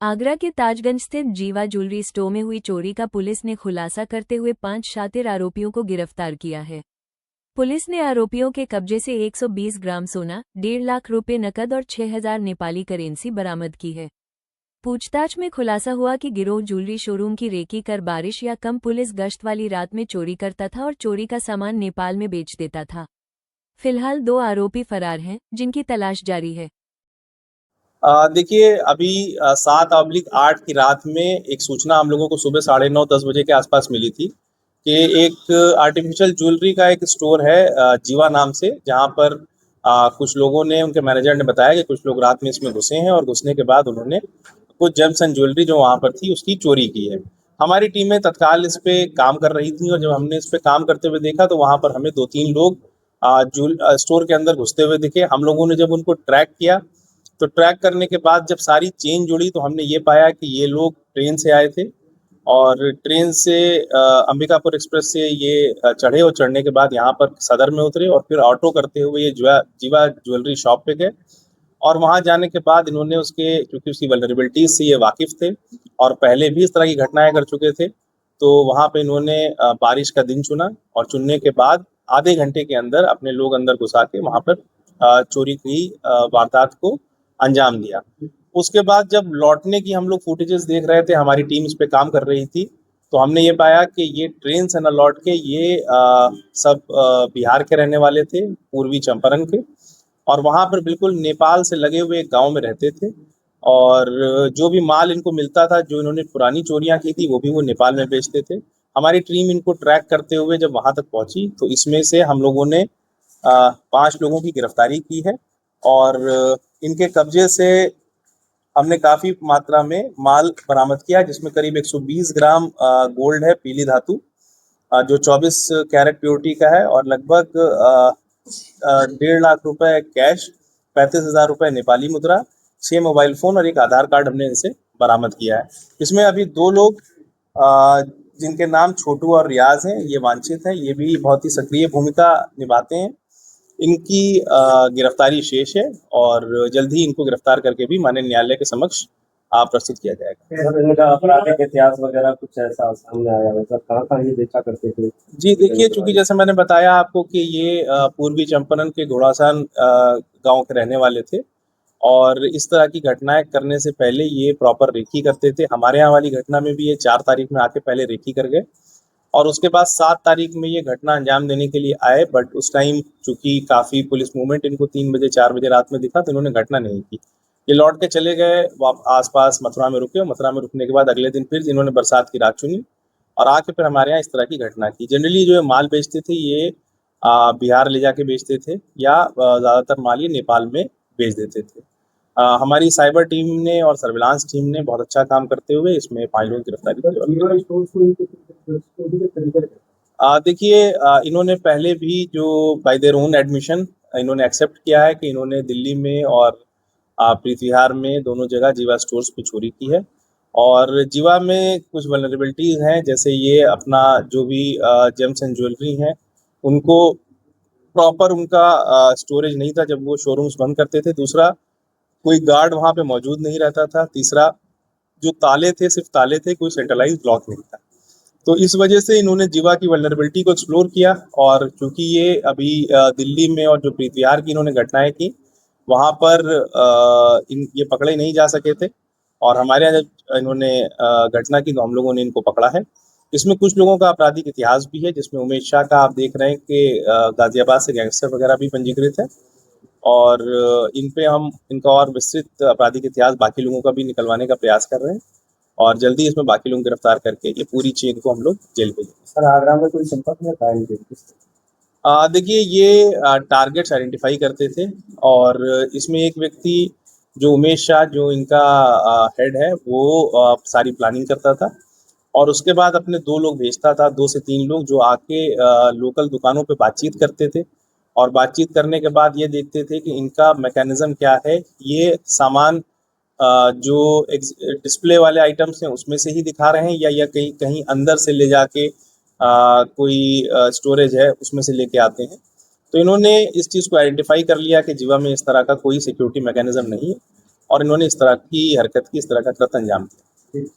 आगरा के ताजगंज स्थित जीवा ज्वेलरी स्टोर में हुई चोरी का पुलिस ने खुलासा करते हुए 5 शातिर आरोपियों को गिरफ्तार किया है। पुलिस ने आरोपियों के कब्जे से 120 ग्राम सोना, 1.5 लाख रुपए नकद और 6,000 नेपाली करेंसी बरामद की है। पूछताछ में खुलासा हुआ कि गिरोह ज्वेलरी शोरूम की रेकी कर बारिश या कम पुलिस गश्त वाली रात में चोरी करता था और चोरी का सामान नेपाल में बेच देता था। फिलहाल 2 आरोपी फरार हैं, जिनकी तलाश जारी है। देखिए अभी 7/8 की रात में एक सूचना हम लोगों को सुबह 9:30-10 बजे के आसपास मिली थी कि एक आर्टिफिशियल ज्वेलरी का एक स्टोर है जीवा नाम से, जहां पर कुछ लोगों ने, उनके मैनेजर ने बताया कि कुछ लोग रात में इसमें घुसे हैं और घुसने के बाद उन्होंने कुछ जेम्स एंड ज्वेलरी जो वहां पर थी उसकी चोरी की है। हमारी टीमें तत्काल इस पे काम कर रही थी और जब हमने इस पे काम करते हुए देखा तो वहां पर हमें 2-3 लोग स्टोर के अंदर घुसते हुए दिखे। हम लोगों ने जब उनको ट्रैक किया तो ट्रैक करने के बाद जब सारी चेन जुड़ी तो हमने ये पाया कि ये लोग ट्रेन से आए थे और ट्रेन से अंबिकापुर एक्सप्रेस से ये चढ़े और चढ़ने के बाद यहाँ पर सदर में उतरे और फिर ऑटो करते हुए ये जीवा ज्वेलरी शॉप पे गए और वहाँ जाने के बाद इन्होंने उसके, क्योंकि उसकी वल्नरेबिलिटीज से ये वाकिफ थे और पहले भी इस तरह की घटनाएं कर चुके थे, तो वहाँ पे इन्होंने बारिश का दिन चुना और चुनने के बाद आधे घंटे के अंदर अपने लोग अंदर घुसा के वहाँ पर चोरी की वारदात को अंजाम दिया। उसके बाद जब लौटने की हम लोग फुटेजेस देख रहे थे, हमारी टीम इस पे काम कर रही थी, तो हमने ये पाया कि ये ट्रेन से न लौट के ये सब बिहार के रहने वाले थे, पूर्वी चंपारण के, और वहाँ पर बिल्कुल नेपाल से लगे हुए एक गांव में रहते थे और जो भी माल इनको मिलता था, जो इन्होंने पुरानी चोरियां की थी, वो भी वो नेपाल में बेचते थे। हमारी टीम इनको ट्रैक करते हुए जब वहां तक पहुंची तो इसमें से हम लोगों ने 5 लोगों की गिरफ्तारी की है और इनके कब्जे से हमने काफी मात्रा में माल बरामद किया, जिसमें करीब 120 ग्राम गोल्ड है, पीली धातु, जो 24 कैरेट प्योरिटी का है, और लगभग 1.5 लाख रुपए कैश, 35,000 रुपए नेपाली मुद्रा, 6 मोबाइल फोन और एक आधार कार्ड हमने इनसे बरामद किया है। इसमें अभी 2 लोग जिनके नाम छोटू और रियाज हैं, ये वांछित हैं, ये भी बहुत ही सक्रिय भूमिका निभाते हैं। इनकी गिरफ्तारी शेष है और जल्द ही इनको गिरफ्तार करके भी माननीय न्यायालय के समक्ष प्रस्तुत किया जाएगा। इनका आपराधिक इतिहास वगैरह कुछ ऐसा सामने आया, मतलब कहाँ ये बेचा करते थे? जी देखिए, चूंकि जैसे मैंने बताया आपको कि ये पूर्वी चंपारण के घोड़ासान गांव के रहने वाले थे और इस तरह की घटनाएं करने से पहले ये प्रॉपर रेकी करते थे। हमारे यहाँ वाली घटना में भी ये 4 तारीख में आके पहले रेकी कर गए और उसके बाद 7 तारीख में ये घटना अंजाम देने के लिए आए, बट उस टाइम चूंकि काफ़ी पुलिस मूवमेंट इनको 3 बजे 4 बजे रात में दिखा तो इन्होंने घटना नहीं की। ये लौट के चले गए, आसपास मथुरा में रुके और मथुरा में रुकने के बाद अगले दिन फिर इन्होंने बरसात की रात चुनी और आके फिर हमारे यहाँ इस तरह की घटना की। जनरली जो माल बेचते थे ये बिहार ले जाके बेचते थे या ज़्यादातर माल ये नेपाल में बेच देते थे। हमारी साइबर टीम ने और सर्विलांस टीम ने बहुत अच्छा काम करते हुए इसमें 5 लोगों की गिरफ्तारी की। देखिए, इन्होंने पहले भी जो बाय देयर ओन एडमिशन इन्होंने एक्सेप्ट किया है कि इन्होंने दिल्ली में और प्रीति विहार में दोनों जगह जीवा स्टोर्स पे चोरी की है और जीवा में कुछ वल्नरेबिलिटीज हैं, जैसे ये अपना जो भी जेम्स एंड ज्वेलरी हैं उनको प्रॉपर उनका स्टोरेज नहीं था जब वो शोरूम्स बंद करते थे। दूसरा, कोई गार्ड वहाँ पे मौजूद नहीं रहता था। तीसरा, जो ताले थे सिर्फ ताले थे, कोई सेंट्रलाइज ब्लॉक नहीं था। तो इस वजह से इन्होंने जीवा की वल्नरेबिलिटी को एक्सप्लोर किया और चूंकि ये अभी दिल्ली में और जो प्रीति विहार की इन्होंने घटनाएं की वहाँ पर ये पकड़े नहीं जा सके थे और हमारे यहाँ जब इन्होंने घटना की तो हम लोगों ने इनको पकड़ा है। इसमें कुछ लोगों का आपराधिक इतिहास भी है, जिसमें उमेश शाह का आप देख रहे हैं कि गाजियाबाद से गैंगस्टर वगैरह भी पंजीकृत है और इन पे हम इनका और विस्तृत आपराधिक इतिहास बाकी लोगों का भी निकलवाने का प्रयास कर रहे हैं और जल्दी इसमें बाकी लोग गिरफ्तार करके ये पूरी चेन को हम लोग जेल भेजेंगे। सर, आगरा में कोई संपर्क में था इनके? देखिए, ये टारगेट्स आइडेंटिफाई करते थे और इसमें एक व्यक्ति जो उमेश शाह, जो इनका हेड है, वो सारी प्लानिंग करता था और उसके बाद अपने 2 लोग भेजता था, 2 से 3 लोग, जो आके लोकल दुकानों पे बातचीत करते थे और बातचीत करने के बाद ये देखते थे कि इनका मैकेनिज्म क्या है। ये सामान जो डिस्प्ले वाले आइटम्स हैं उसमें से ही दिखा रहे हैं या कहीं कहीं अंदर से ले जाके कोई स्टोरेज है उसमें से लेके आते हैं। तो इन्होंने इस चीज़ को आइडेंटिफाई कर लिया कि जीवा में इस तरह का कोई सिक्योरिटी मैकेनिज्म नहीं है और इन्होंने इस तरह की हरकत की, इस तरह का कृत्य अंजाम दिया।